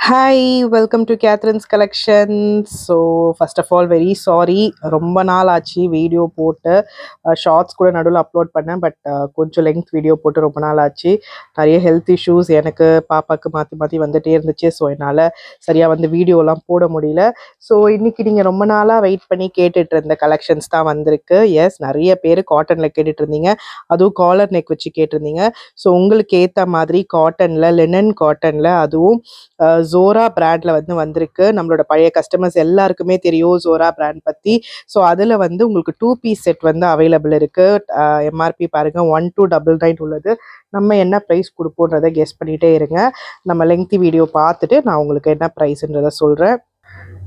Hi, welcome to Catherine's Collections. So, first of all, very sorry. ரொம்ப நாள் ஆச்சு video போட்டு ஷார்ட்ஸ் கூட நடுவில் அப்லோட் பண்ணேன் பட் கொஞ்சம் லெங்த் வீடியோ போட்டு ரொம்ப நாள் ஆச்சு. நிறைய ஹெல்த் இஷ்யூஸ் எனக்கு பாப்பாவுக்கு மாற்றி மாற்றி வந்துட்டே இருந்துச்சு. ஸோ என்னால் சரியாக வந்து வீடியோலாம் போட முடியல. ஸோ இன்றைக்கி நீங்கள் ரொம்ப நாளாக வெயிட் பண்ணி கேட்டுட்டு இருந்த கலெக்ஷன்ஸ் தான் வந்திருக்கு. எஸ், நிறைய பேர் காட்டனில் கேட்டுட்டு இருந்தீங்க, அதுவும் காலர் நெக் வச்சு கேட்டிருந்தீங்க. ஸோ உங்களுக்கு ஏற்ற மாதிரி காட்டனில், லினன் காட்டனில், அதுவும் ஜோரா பிராண்டில் வந்திருக்கு. நம்மளோட பழைய கஸ்டமர்ஸ் எல்லாருக்குமே தெரியும் ஜோரா பிராண்ட் பற்றி. ஸோ அதில் உங்களுக்கு 2 பீஸ் செட் அவைலபிள் இருக்குது. எம்ஆர்பி பாருங்கள் 1299 உள்ளது. நம்ம என்ன ப்ரைஸ் கொடுப்போன்றதை கெஸ் பண்ணிகிட்டே இருங்க. நம்ம லெங்க்தி வீடியோ பார்த்துட்டு நான் உங்களுக்கு என்ன ப்ரைஸ்ன்றதை சொல்கிறேன்.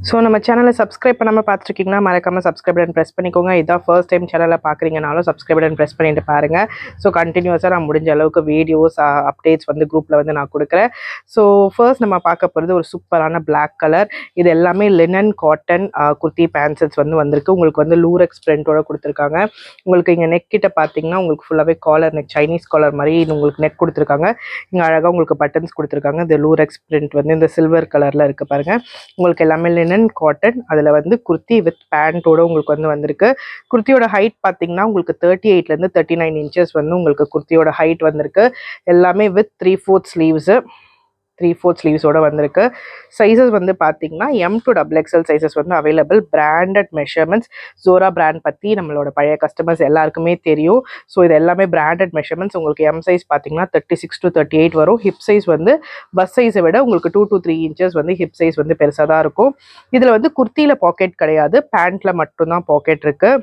ஸோ நம்ம சேனலை சப்ஸ்கிரைப் பண்ணாமல் பார்த்துருக்கீங்கன்னா மறக்காமல் சப்ஸ்கிரைப் பட்டன் ப்ரெஸ் பண்ணிக்கோங்க. இதான் ஃபர்ஸ்ட் டைம் சேனலில் பார்க்குறீங்கனாலும் சப்ஸ்கிரைப் பட்டன் ப்ரெஸ் பண்ணிட்டு பாருங்கள். ஸோ கண்டினியூஸாக நான் முடிஞ்ச அளவுக்கு வீடியோஸ் அப்டேட்ஸ் குரூப்பில் நான் கொடுக்குறேன். ஸோ ஃபர்ஸ்ட் நம்ம பார்க்க போகிறது ஒரு சூப்பரான பிளாக் கலர். இது எல்லாமே linen cotton kurti pant sets வந்திருக்கு. உங்களுக்கு லூரெக்ஸ் பிரிண்டோட கொடுத்துருக்காங்க. உங்களுக்கு இங்கே நெக் கிட்ட பார்த்தீங்கன்னா உங்களுக்கு ஃபுல்லாகவே காலர் நெக், சைனீஸ் காலர் மாதிரி இது உங்களுக்கு நெக் கொடுத்துருக்காங்க. இங்கே அழகாக உங்களுக்கு பட்டன்ஸ் கொடுத்துருக்காங்க. இந்த லூரெக்ஸ் பிரிண்ட் இந்த சில்வர் கலரில் இருக்குது பாருங்கள். உங்களுக்கு எல்லாமே லினன் காட்டன். அதில் குர்த்தி வித் பேண்டோட உங்களுக்கு வந்திருக்கு. குர்த்தியோட ஹைட் பார்த்தீங்கன்னா உங்களுக்கு 38லேருந்து 39 இன்ச்சஸ் உங்களுக்கு குர்த்தியோட ஹைட் வந்திருக்கு. எல்லாமே வித் 3/4 ஸ்லீவ்ஸு, 3/4 ஸ்லீவ்ஸோட வந்திருக்கு. சைஸஸ் பார்த்தீங்கன்னா M to XXL sizes available. Branded measurements. Zohra brand பற்றி நம்மளோட பழைய கஸ்டமர்ஸ் எல்லாருக்குமே தெரியும். ஸோ இது எல்லாமே பிராண்டட் மெஷர்மெண்ட்ஸ். உங்களுக்கு M சைஸ் பார்த்தீங்கன்னா 36 to 38 வரும். ஹிப் சைஸ் பஸ் சைஸை விட உங்களுக்கு 2 to 3 இன்ச்சஸ் ஹிப் சைஸ் பெருசாக தான் இருக்கும். இதில் குர்த்தியில் பாக்கெட் கிடையாது, பேண்ட்டில் மட்டும்தான் பாக்கெட் இருக்குது.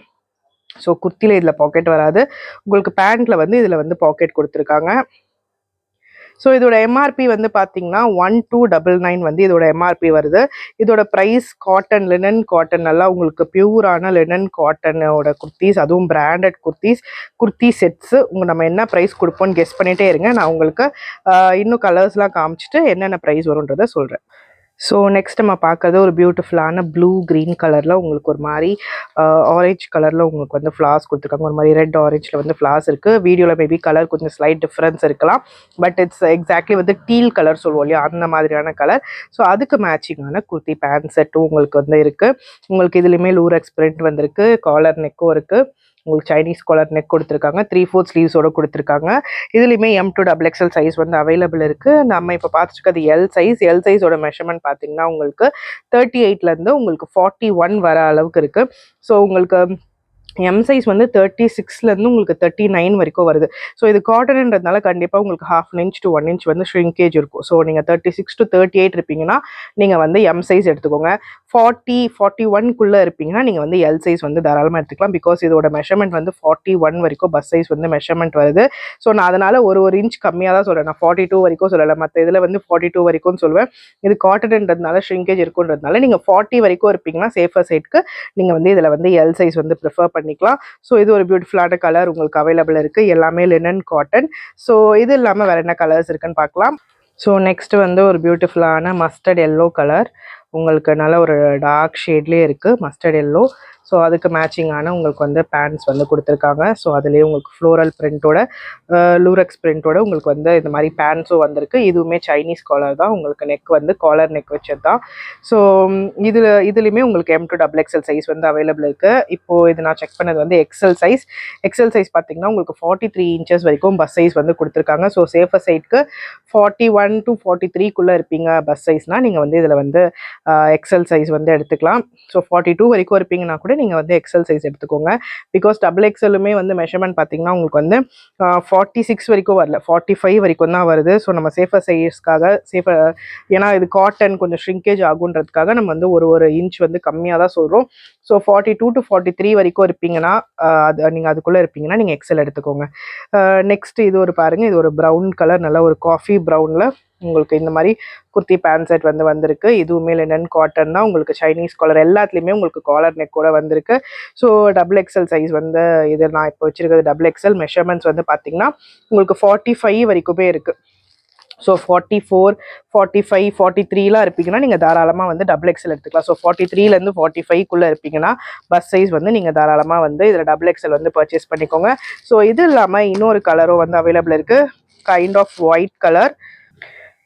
ஸோ குர்த்தியில் இதில் பாக்கெட் வராது. உங்களுக்கு பேண்ட்டில் இதில் பாக்கெட் கொடுத்துருக்காங்க. ஸோ இதோட எம்ஆர்பி பார்த்தீங்கன்னா 1299 இதோட எம்ஆர்பி வருது. இதோட ப்ரைஸ் காட்டன், லினன் காட்டன், நல்லா உங்களுக்கு பியூரான லினன் காட்டனோட குர்த்திஸ், அதுவும் பிராண்டட் குர்த்திஸ், குர்த்தி செட்ஸு. நம்ம என்ன ப்ரைஸ் கொடுப்போன்னு கெஸ் பண்ணிகிட்டே இருங்க. நான் உங்களுக்கு இன்னும் கலர்ஸ்லாம் காமிச்சிட்டு என்னென்ன ப்ரைஸ் வரும்ன்றதை சொல்கிறேன். ஸோ நெக்ஸ்ட் நம்ம பார்க்குறது ஒரு பியூட்டிஃபுல்லான ப்ளூ க்ரீன் கலரில் உங்களுக்கு ஒரு மாதிரி ஆரஞ்ச் கலரில் உங்களுக்கு ஃப்ளார்ஸ் கொடுத்துருக்காங்க. ஒரு மாதிரி ரெட் ஆரஞ்சில் ஃப்ளார்ஸ் இருக்குது. வீடியோவில் மேபி கலர் கொஞ்சம் ஸ்லைட் டிஃப்ரென்ஸ் இருக்கலாம், but it's exactly deal colour சொல்லுவோம் இல்லையா, அந்த மாதிரியான கலர். ஸோ அதுக்கு மேட்சிங்கான குர்த்தி பேண்ட் செட்டும் உங்களுக்கு இருக்குது. உங்களுக்கு இதுலேயுமே லூரெக்ஸ் பிரிண்ட் வந்திருக்கு. காலர் நெக்கும் இருக்குது. உங்களுக்கு சைனீஸ் காலர் நெக் கொடுத்துருக்காங்க. 3/4 ஸ்லீவ்ஸோட கொடுத்துருக்காங்க. இதுலேயுமே M to XXL size available இருக்குது. நம்ம இப்போ பார்த்துருக்கிறது எல் சைஸ். எல் சைஸோட மெஷர்மெண்ட் பார்த்தீங்கன்னா உங்களுக்கு 38லேருந்து உங்களுக்கு 41 வர அளவுக்கு இருக்குது. ஸோ உங்களுக்கு M சைஸ் 36லேருந்து உங்களுக்கு 39 வரைக்கும் வருது. ஸோ இது காட்டன்ன்றதுனால கண்டிப்பாக உங்களுக்கு 1/2 inch to 1 inch ஷ்ரிங்கேஜ் இருக்கும். ஸோ நீங்கள் 36 to 38 இருப்பீங்கன்னா நீங்கள் M சைஸ் எடுத்துக்கோங்க. 40, 41க்குள்ளே இருப்பீங்கன்னா நீங்கள் எல் சைஸ் தாராளமாக எடுத்துக்கலாம். பிகாஸ் இதோட மெஷர்மெண்ட் 41 வரைக்கும் பஸ் சைஸ் மெஷர்மெண்ட் வருது. ஸோ நான் அதனால் ஒரு இன்ச் கம்மியாக தான் சொல்கிறேன். நான் 42 வரைக்கும் சொல்லலை. மற்ற இதில் 42 வரைக்கும் சொல்லுவேன். இது காட்டன்ன்றதுனால ஷ்ரிங்கேஜ் இருக்குன்றதுனால நீங்கள் 40 வரைக்கும் இருப்பீங்கன்னா சேஃபர் சைட்க்கு நீங்கள் இதில் எல் சைஸ் ப்ரிஃபர் பண்ணிக்கலாம். ஸோ இது ஒரு பியூட்டிஃபுல்லான கலர் உங்களுக்கு அவைலபிள் இருக்குது. எல்லாமே லினன் காட்டன். ஸோ இது இல்லாமல் வேறு என்ன கலர்ஸ் இருக்குன்னு பார்க்கலாம். ஸோ நெக்ஸ்ட் ஒரு பியூட்டிஃபுல்லான மஸ்டர்ட் எல்லோ கலர். உங்களுக்கு நல்ல ஒரு டார்க் ஷேட்லேயே இருக்குது மஸ்டர்ட் எல்லோ. ஸோ அதுக்கு மேட்சிங்கான உங்களுக்கு பேண்ட்ஸ் கொடுத்துருக்காங்க. ஸோ அதுலேயே உங்களுக்கு ஃப்ளோரல் பிரிண்ட்டோட, லூரெக்ஸ் பிரிண்ட்டோட உங்களுக்கு இந்த மாதிரி பேண்ட்ஸும் வந்திருக்கு. இதுவுமே சைனீஸ் காலர் தான். உங்களுக்கு நெக் காலர் நெக் வச்சது தான். ஸோ இதுலேயுமே உங்களுக்கு M to XXL size available இருக்குது. இப்போது இது நான் செக் பண்ணது எக்ஸல் சைஸ். எக்ஸல் சைஸ் பார்த்தீங்கன்னா உங்களுக்கு 43 இன்ச்சஸ் வரைக்கும் பஸ் சைஸ் கொடுத்துருக்காங்க. ஸோ சேஃபர் சைட்க்கு 41 to 43க்குள்ளே இருப்பீங்க பஸ் சைஸ்னால் நீங்கள் இதில் எக்ஸல் சைஸ் எடுத்துக்கலாம். ஸோ 42 வரைக்கும் இருப்பீங்கன்னா கூட நீங்கள் எக்ஸல் சைஸ் எடுத்துக்கோங்க. பிகாஸ் XXLுமே மெஷர்மெண்ட் பார்த்தீங்கன்னா உங்களுக்கு 46 வரைக்கும் வரல, 45 வரைக்கும் தான் வருது. ஸோ நம்ம சேஃபர் சைஸ்க்காக ஏன்னா இது காட்டன் கொஞ்சம் ஷ்ரிங்கேஜ் ஆகுன்றதுக்காக நம்ம ஒரு இன்ச் கம்மியாக தான் சொல்கிறோம். ஸோ 42 to 43 வரைக்கும் இருப்பீங்கன்னா நீங்கள் அதுக்குள்ளே இருப்பீங்கன்னா நீங்கள் எக்ஸல் எடுத்துக்கோங்க. நெக்ஸ்ட் இது ஒரு பாருங்கள். இது ஒரு ப்ரௌன் கலர், நல்ல ஒரு காஃபி ப்ரௌனில் உங்களுக்கு இந்த மாதிரி குர்த்தி பேண்ட் செட் வந்திருக்கு. இதுவுமே லினன் காட்டன் தான். உங்களுக்கு சைனீஸ் காலர் எல்லாத்துலேயுமே உங்களுக்கு காலர் நெக் கூட வந்திருக்கு. ஸோ XXL சைஸ் இது நான் இப்போ வச்சுருக்கிறது XXL. மெஷர்மெண்ட்ஸ் பார்த்தீங்கன்னா உங்களுக்கு 45 வரைக்குமே இருக்குது. ஸோ 44, 45, 43லாம் இருப்பீங்கன்னா நீங்கள் தாராளமாக XXL எடுத்துக்கலாம். ஸோ 43லேருந்து 45க்குள்ளே இருப்பீங்கன்னா பஸ் சைஸ் நீங்கள் தாராளமாக இதில் XXL பர்ச்சேஸ் பண்ணிக்கோங்க. ஸோ இது இல்லாமல் இன்னொரு கலரும் அவைலபிள் இருக்குது. Kind of white colour.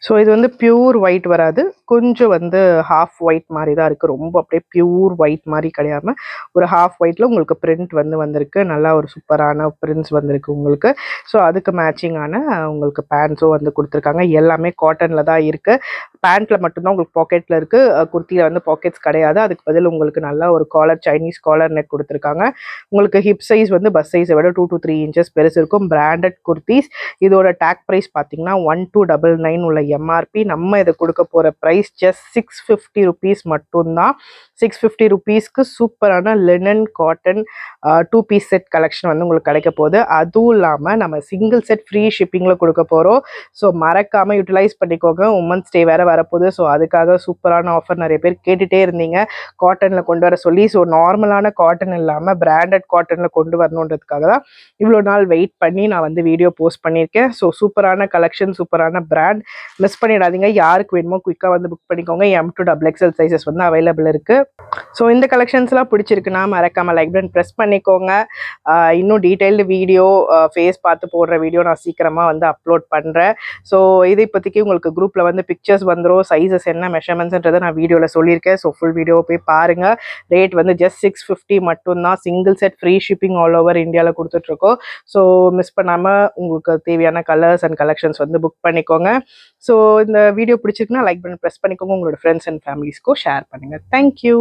So இது வந்து பியூர் ஒயிட் வராது, கொஞ்சம் வந்து ஹாஃப் ஒயிட் மாதிரி தான் இருக்குது. ரொம்ப அப்படியே பியூர் ஒயிட் மாதிரி கிடையாமல் ஒரு ஹாஃப் ஒயிட்டில் உங்களுக்கு பிரிண்ட் வந்து வந்திருக்கு. நல்லா ஒரு சூப்பரான பிரிண்ட்ஸ் வந்திருக்கு உங்களுக்கு. ஸோ அதுக்கு மேட்சிங்கான உங்களுக்கு பேண்ட்ஸும் வந்து கொடுத்துருக்காங்க. எல்லாமே காட்டனில் தான் இருக்குது. பேண்ட்டில் மட்டும்தான் உங்களுக்கு பாக்கெட்டில் இருக்குது, குர்த்தியில் வந்து பாக்கெட்ஸ் கிடையாது. அதுக்கு பதில் உங்களுக்கு நல்லா ஒரு காலர், சைனீஸ் காலர் நெக் கொடுத்துருக்காங்க. உங்களுக்கு ஹிப் சைஸ் வந்து பஸ் சைஸை விட 2 to 3 inches பெருசு இருக்கும். பிராண்டட் குர்த்திஸ். இதோட டேக் ப்ரைஸ் பார்த்தீங்கன்னா 1299 உள்ள எம்ஆர்பி. நம்ம இதை கொடுக்க போகிற ப்ரைஸ் ஜஸ்ட் 650 rupees மட்டும்தான். 650 rupeesக்கு சூப்பரான linen cotton 2 piece set collection வந்து உங்களுக்கு கிடைக்க போகுது. அதுவும் இல்லாமல் நம்ம சிங்கிள் செட் ஃப்ரீ ஷிப்பிங்கில் கொடுக்க போகிறோம். ஸோ மறக்காமல் யூட்டிலைஸ் பண்ணிக்கோங்க. உமன்ஸ் டே வேறு வரப்போகுது. ஸோ அதுக்காக சூப்பரான ஆஃபர் நிறைய பேர் கேட்டுகிட்டே இருந்தீங்க காட்டனில் கொண்டு வர சொல்லி. ஸோ நார்மலான காட்டன் இல்லாமல் பிராண்டட் காட்டனில் கொண்டு வரணுன்றதுக்காக தான் இவ்வளோ நாள் வெயிட் பண்ணி நான் வந்து வீடியோ போஸ்ட் பண்ணியிருக்கேன். ஸோ சூப்பரான கலெக்ஷன், சூப்பரான பிராண்ட், மிஸ் பண்ணிடாதீங்க. யாருக்கு வேணுமோ குயிக்காக வந்து புக் பண்ணிக்கோங்க. M to XXL சைஸஸ் வந்து அவைலபிள் இருக்குது. ஸோ இந்த கலெக்ஷன்ஸ்லாம் பிடிச்சிருக்குன்னா மறக்காமல் லைக் பட்டன் ப்ரெஸ் பண்ணிக்கோங்க. இன்னும் டீட்டெயில்டு வீடியோ, ஃபேஸ் பார்த்து போடுற வீடியோ நான் சீக்கிரமாக வந்து அப்லோட் பண்ணுறேன். ஸோ இது இப்போதைக்கு உங்களுக்கு குரூப்பில் வந்து பிக்சர்ஸ் வந்துடும், சைஸஸ் என்ன மெஷர்மெண்ட்ஸ்ன்றதை நான் வீடியோவில் சொல்லியிருக்கேன். ஸோ ஃபுல் வீடியோ போய் பாருங்கள். ரேட் வந்து ஜஸ்ட் 650 மட்டும்தான். Single set free shipping all over இந்தியாவில் கொடுத்துட்ருக்கோம். ஸோ மிஸ் பண்ணாமல் உங்களுக்கு தேவையான கலர்ஸ் அண்ட் கலெக்ஷன்ஸ் வந்து புக் பண்ணிக்கோங்க. ஸோ இந்த வீடியோ பிடிச்சிருக்குன்னா லைக் பட்டன் ப்ரெஸ் பண்ணிக்கோங்க. உங்களோட ஃப்ரெண்ட்ஸ் அண்ட் ஃபேமிலிஸ்க்கும் ஷேர் பண்ணுங்கள். தேங்க்யூ.